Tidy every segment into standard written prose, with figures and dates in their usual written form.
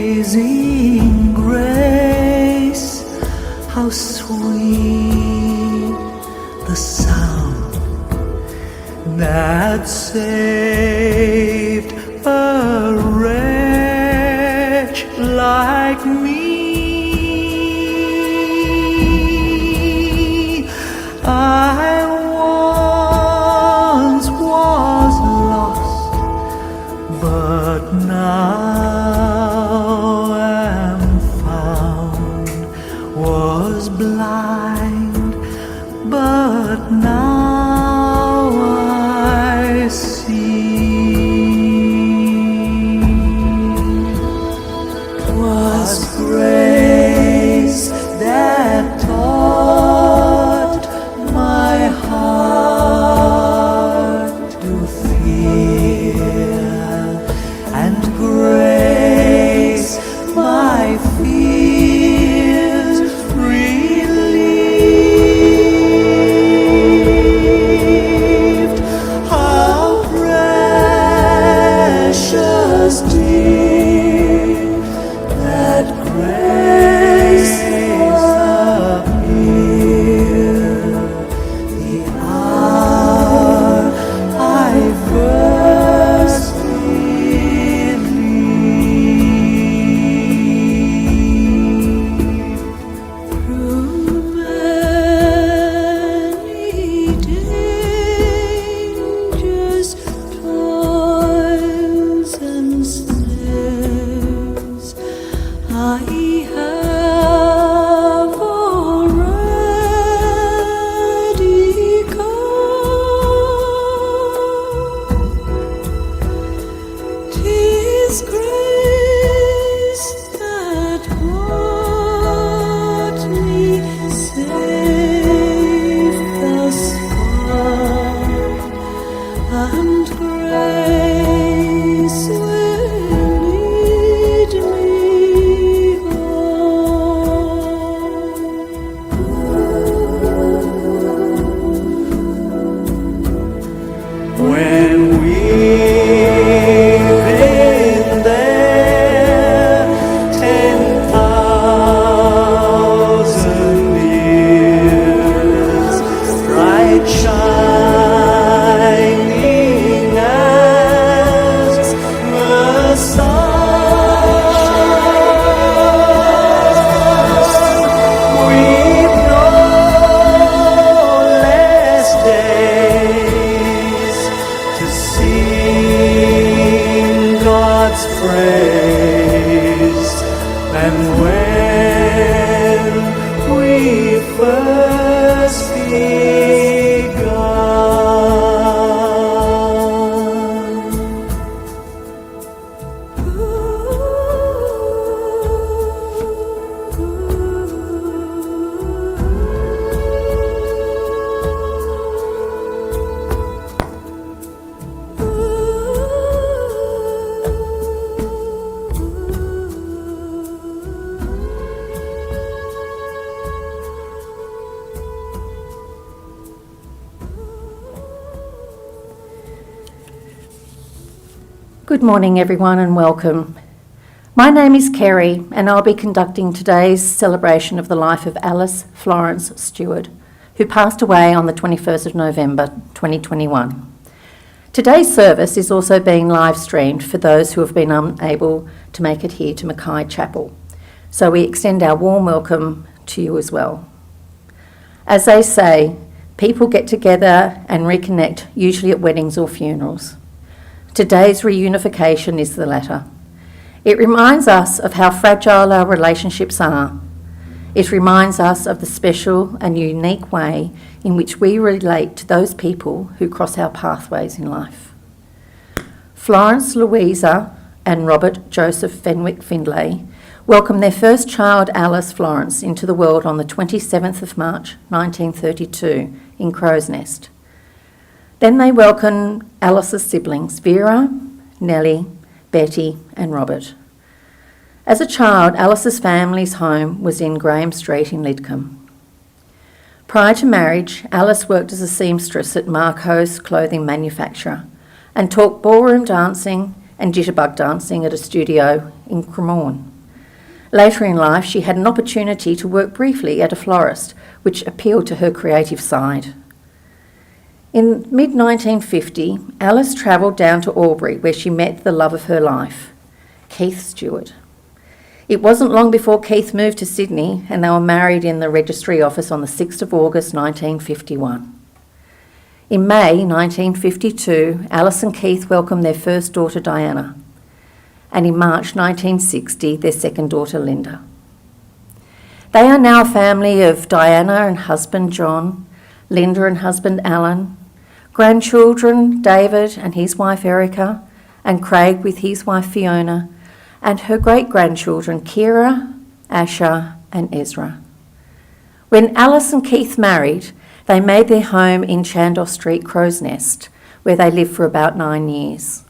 Amazing grace, how sweet the sound that saved a wretch like me. I once was lost, but now am found, was blind, but now I see. 'Twas grace that taught my heart to fear, and grace my fears relieved. How precious dear that grace appeared the hour I first believed. Through many dangers, toils and snares, I have already come. 'Tis grace that brought me safe thus far, and grace will lead me home. When we've been there 10,000 years, bright shining as the sun, we've no less days to sing God's praise than when we first begun. Good morning, everyone, and welcome. My name is Kerry, and I'll be conducting today's celebration of the life of Alice Florence Stewart, who passed away on the 21st of November 2021. Today's service is also being live streamed for those who have been unable to make it here to Mackay Chapel, so we extend our warm welcome to you as well. As they say, people get together and reconnect, usually at weddings or funerals. Today's reunification is the latter. It reminds us of how fragile our relationships are. It reminds us of the special and unique way in which we relate to those people who cross our pathways in life. Florence Louisa and Robert Joseph Fenwick Findlay welcomed their first child, Alice Florence, into the world on the 27th of March 1932 in Crow's Nest. Then they welcomed Alice's siblings, Vera, Nellie, Betty and Robert. As a child, Alice's family's home was in Graham Street in Lidcombe. Prior to marriage, Alice worked as a seamstress at Marco's clothing manufacturer and taught ballroom dancing and jitterbug dancing at a studio in Cremorne. Later in life, she had an opportunity to work briefly at a florist, which appealed to her creative side. In mid-1950, Alice travelled down to Albury, where she met the love of her life, Keith Stewart. It wasn't long before Keith moved to Sydney, and they were married in the registry office on the 6th of August 1951. In May 1952, Alice and Keith welcomed their first daughter, Diana, and in March 1960, their second daughter, Linda. They are now a family of Diana and husband, John, Linda and husband, Alan, grandchildren, David and his wife, Erica, and Craig with his wife, Fiona, and her great-grandchildren, Kira, Asher and Ezra. When Alice and Keith married, they made their home in Chandos Street, Crow's Nest, where they lived for about 9 years.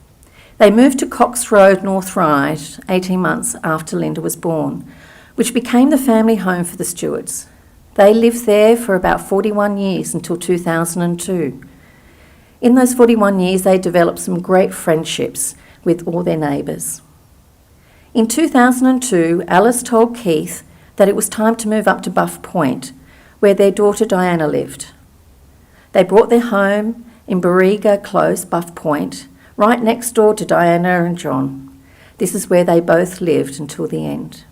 They moved to Cox Road, North Ryde, 18 months after Linda was born, which became the family home for the Stewarts. They lived there for about 41 years until 2002. In those 41 years, they developed some great friendships with all their neighbours. In 2002, Alice told Keith that it was time to move up to Buff Point, where their daughter Diana lived. They bought their home in Barriga Close, Buff Point, right next door to Diana and John. This is where they both lived until the end.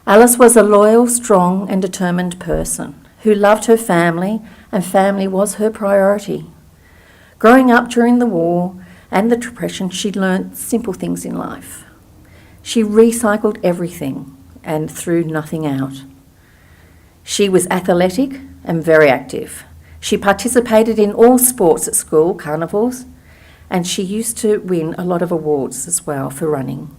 Alice was a loyal, strong and determined person who loved her family, and family was her priority. Growing up during the war and the Depression, she learnt simple things in life. She recycled everything and threw nothing out. She was athletic and very active. She participated in all sports at school, carnivals, and she used to win a lot of awards as well for running.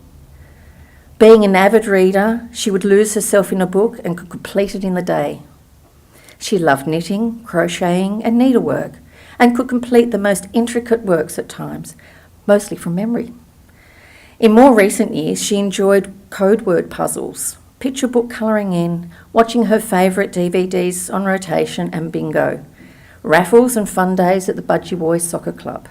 Being an avid reader, she would lose herself in a book and could complete it in the day. She loved knitting, crocheting and needlework, and could complete the most intricate works at times, mostly from memory. In more recent years, she enjoyed code word puzzles, picture book colouring in, watching her favourite DVDs on rotation and bingo, raffles and fun days at the Budgie Boys Soccer Club.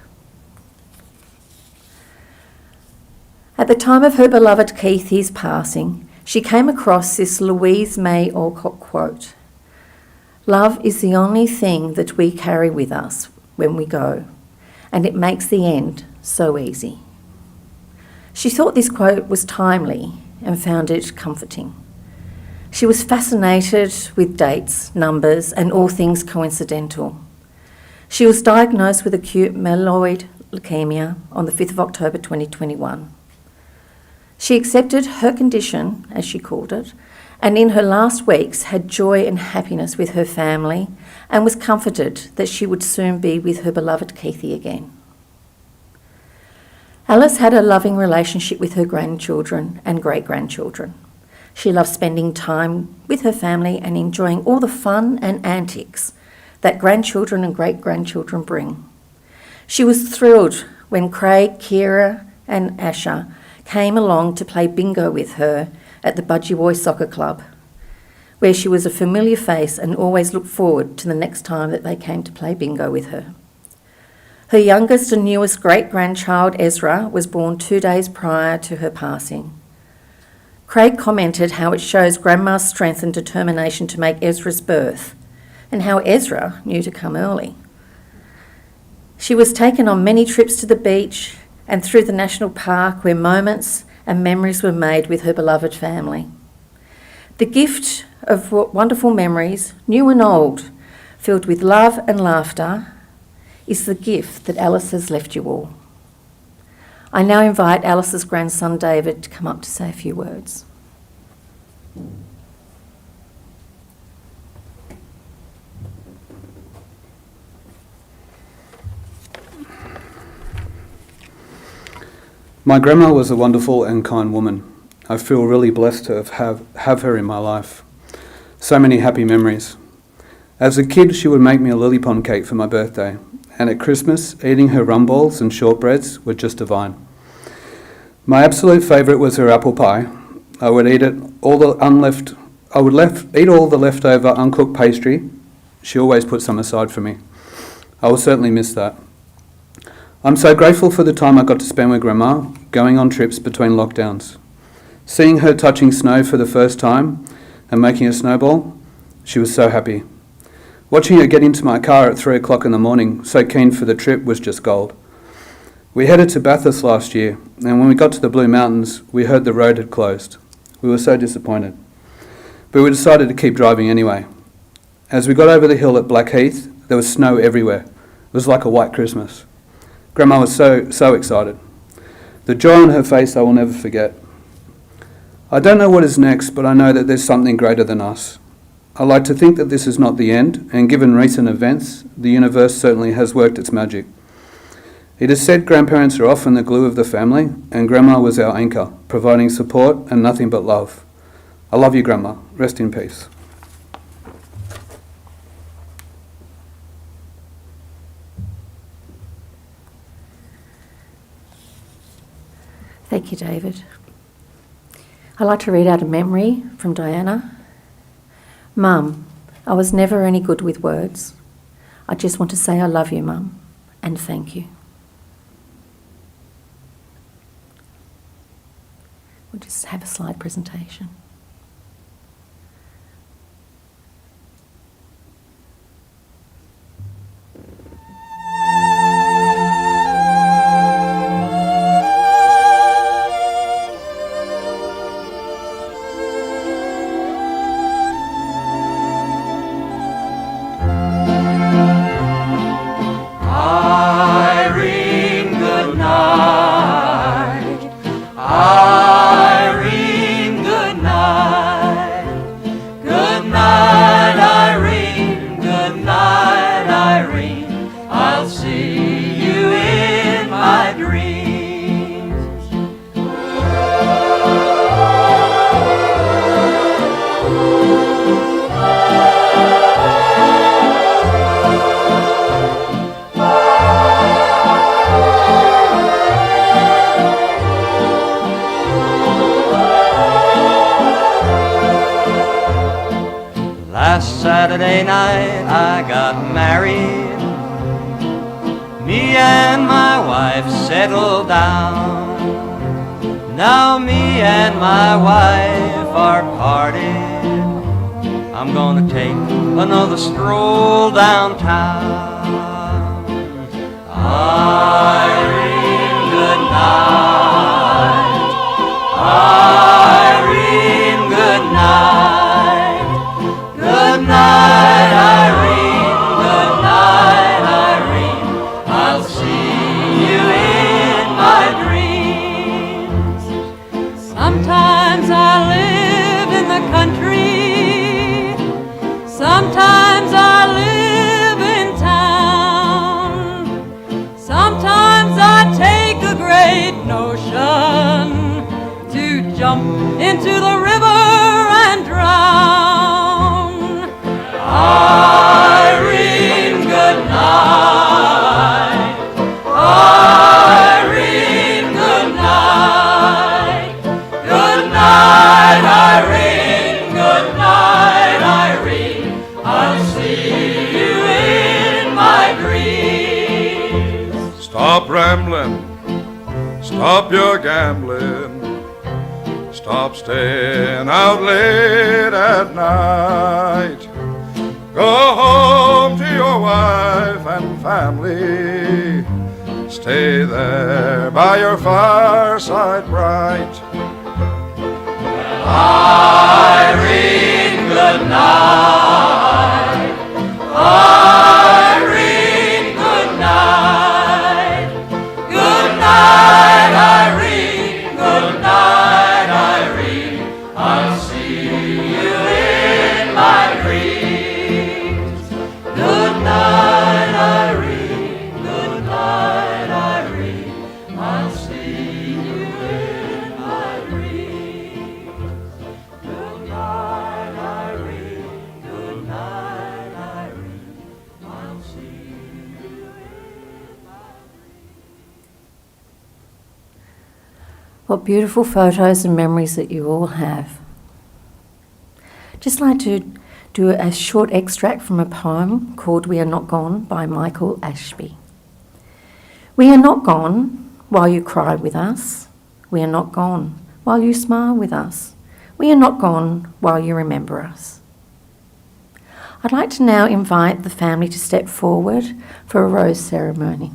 At the time of her beloved Keith's passing, she came across this Louise May Alcott quote: "Love is the only thing that we carry with us when we go, and it makes the end so easy." She thought this quote was timely and found it comforting. She was fascinated with dates, numbers, and all things coincidental. She was diagnosed with acute myeloid leukemia on the 5th of October 2021. She accepted her condition, as she called it, and in her last weeks had joy and happiness with her family and was comforted that she would soon be with her beloved Keithy again. Alice had a loving relationship with her grandchildren and great-grandchildren. She loved spending time with her family and enjoying all the fun and antics that grandchildren and great-grandchildren bring. She was thrilled when Craig, Kira and Asher came along to play bingo with her at the Budgie Boys Soccer Club, where she was a familiar face and always looked forward to the next time that they came to play bingo with her. Her youngest and newest great-grandchild, Ezra, was born 2 days prior to her passing. Craig commented how it shows Grandma's strength and determination to make Ezra's birth, and how Ezra knew to come early. She was taken on many trips to the beach and through the national park, where moments and memories were made with her beloved family. The gift of wonderful memories, new and old, filled with love and laughter, is the gift that Alice has left you all. I now invite Alice's grandson David to come up to say a few words. My grandma was a wonderful and kind woman. I feel really blessed to have her in my life. So many happy memories. As a kid, she would make me a lily pond cake for my birthday, and at Christmas, eating her rum balls and shortbreads were just divine. My absolute favourite was her apple pie. I would eat all the leftover uncooked pastry. She always put some aside for me. I will certainly miss that. I'm so grateful for the time I got to spend with Grandma, going on trips between lockdowns. Seeing her touching snow for the first time and making a snowball, she was so happy. Watching her get into my car at 3 o'clock in the morning, so keen for the trip, was just gold. We headed to Bathurst last year, and when we got to the Blue Mountains, we heard the road had closed. We were so disappointed. But we decided to keep driving anyway. As we got over the hill at Blackheath, there was snow everywhere. It was like a white Christmas. Grandma was so excited. The joy on her face I will never forget. I don't know what is next, but I know that there's something greater than us. I like to think that this is not the end, and given recent events, the universe certainly has worked its magic. It is said grandparents are often the glue of the family, and Grandma was our anchor, providing support and nothing but love. I love you, Grandma. Rest in peace. Thank you, David. I'd like to read out a memory from Diana. Mum, I was never any good with words. I just want to say I love you, Mum, and thank you. We'll just have a slide presentation. Last Saturday night I got married. Me and my wife settled down. Now me and my wife are parted. I'm gonna take another stroll downtown. Irene, good night. Irene, good night. Good night, Irene. Good night, Irene. I'll see you in my dreams. Sometimes I live in the country. Sometimes I live in town. Sometimes I take a great notion to jump into the river and drown. Irene, good night. Irene, good night. Good night, Irene. Good night, Irene. I'll see you in my dreams. Stop rambling, stop your gambling, stop staying out late at night. Go home to your wife and family, stay there by your fireside bright. Irene, good night. Irene, good night. Good night, What beautiful photos and memories that you all have. Just like to do a short extract from a poem called We Are Not Gone by Michael Ashby. We are not gone while you cry with us. We are not gone while you smile with us. We are not gone while you remember us. I'd like to now invite the family to step forward for a rose ceremony.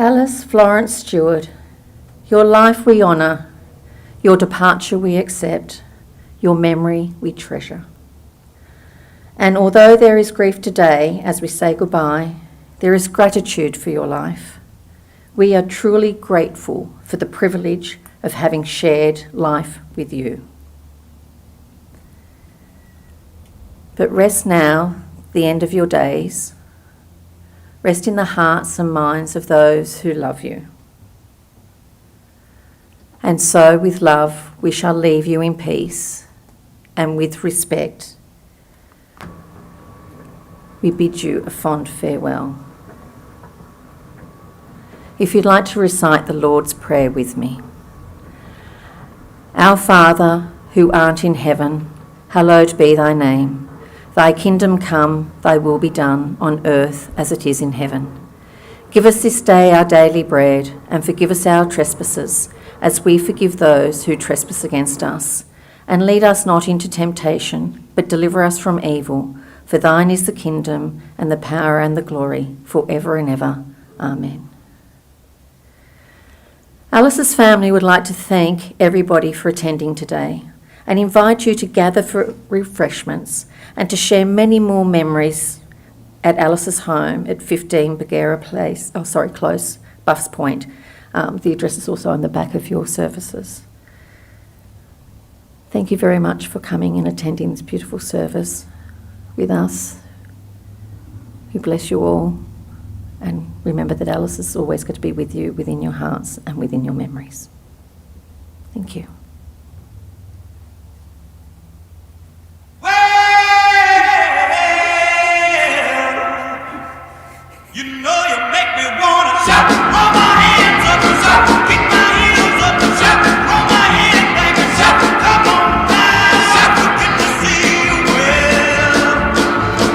Alice Florence Stewart, your life we honour, your departure we accept, your memory we treasure. And although there is grief today as we say goodbye, there is gratitude for your life. We are truly grateful for the privilege of having shared life with you. But rest now, the end of your days. Rest in the hearts and minds of those who love you. And so, with love, we shall leave you in peace, and with respect, we bid you a fond farewell. If you'd like to recite the Lord's Prayer with me. Our Father, who art in heaven, hallowed be thy name. Thy kingdom come, thy will be done, on earth as it is in heaven. Give us this day our daily bread, and forgive us our trespasses, as we forgive those who trespass against us. And lead us not into temptation, but deliver us from evil. For thine is the kingdom, and the power, and the glory, for ever and ever. Amen. Alice's family would like to thank everybody for attending today and invite you to gather for refreshments and to share many more memories at Alice's home at 15 Bagheera Close, Buffs Point. The address is also on the back of your services. Thank you very much for coming and attending this beautiful service with us. We bless you all. And remember that Alice is always going to be with you within your hearts and within your memories. Thank you. Well, you know you make me wanna shout, throw my hands up and shout, kick my heels up and shout, throw my head back and shout, come on now, shout, forget to see you well,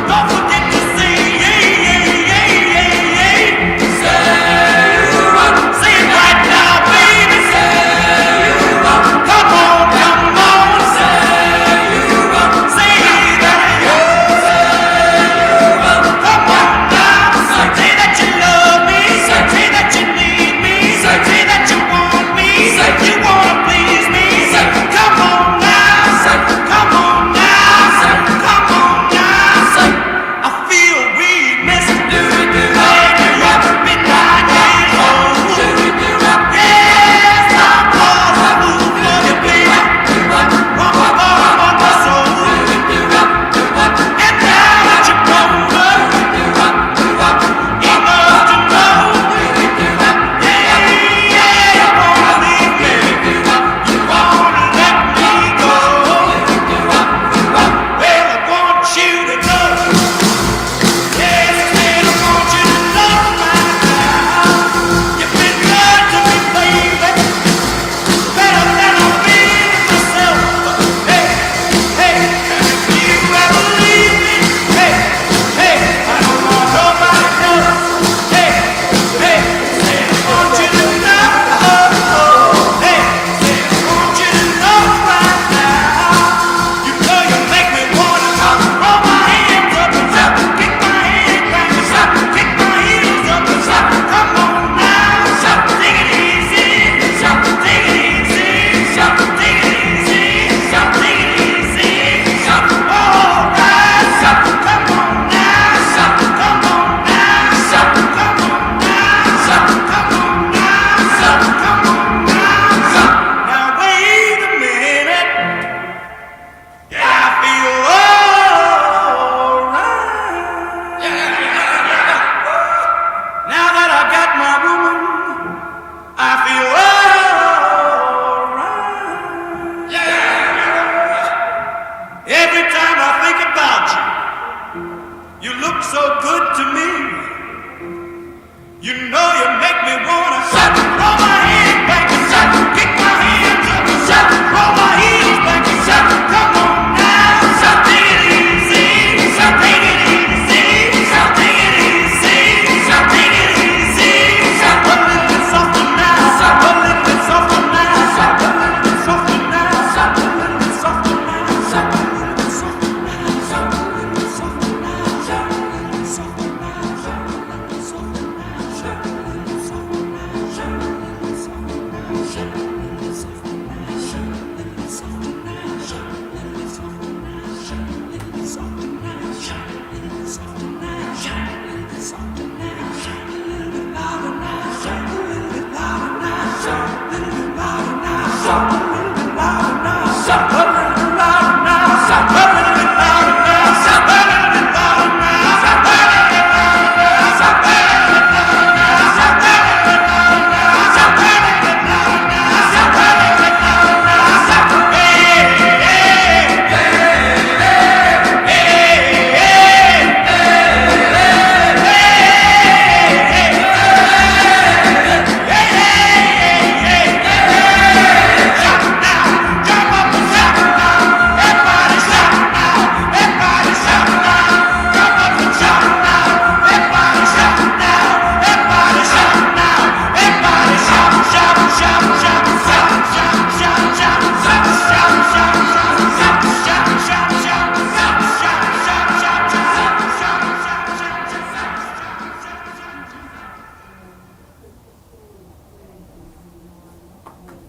don't forget to say yeah, yeah, yeah, yeah, yeah. Say it right now, baby. Come on, come on. Say that you. Come on now. Say that you love me. Say that you need me. Say that you want me. Say you wanna please me. Come on now. Come on now. Come on now. I feel weakness. Midnight is old. Yes, I'm lost. I move for you, baby. One more soul. And now that you're older, enough to know. Yeah, you wanna leave me. You wanna let me go. Well, I want you to know. Yes, I said I want you to know right now. You've been good to me, baby. Better than I've been myself. Hey, hey, and if you ever leave me, hey, hey, I don't want nobody else. Hey, hey, say I want you to know. Hey, say I want you to know right now. You know you make me wanna throw my hands up and shout, kick my head back and shout, kick my heels up and shout. Come on now, shout, take it easy, shout, take it easy, shout, take it easy, shout, take it easy, shout. All right, shout, come on now, shout, come on now, shout, come on now, shout, come on now, shout, come on now, shout. Now wait a minute. Yeah, I feel alright. Now that I got my woman, I feel alright. Every time I think about you, you look so good to me. You know you make me wanna shout, throw my head back and shout, kick my hands up and shout, throw my heels back and shout. Come on now, shout, take it easy, shout, take it easy, shout, take it easy, shout, take it easy, shout. A little bit softer now, shout, a little bit softer now, shout, a little bit softer now, shout, a little bit softer now, shout, a little bit softer now, shout, a little bit softer now, shout, a little bit softer now, shout, a little bit softer now, shout, a little bit softer now. Shout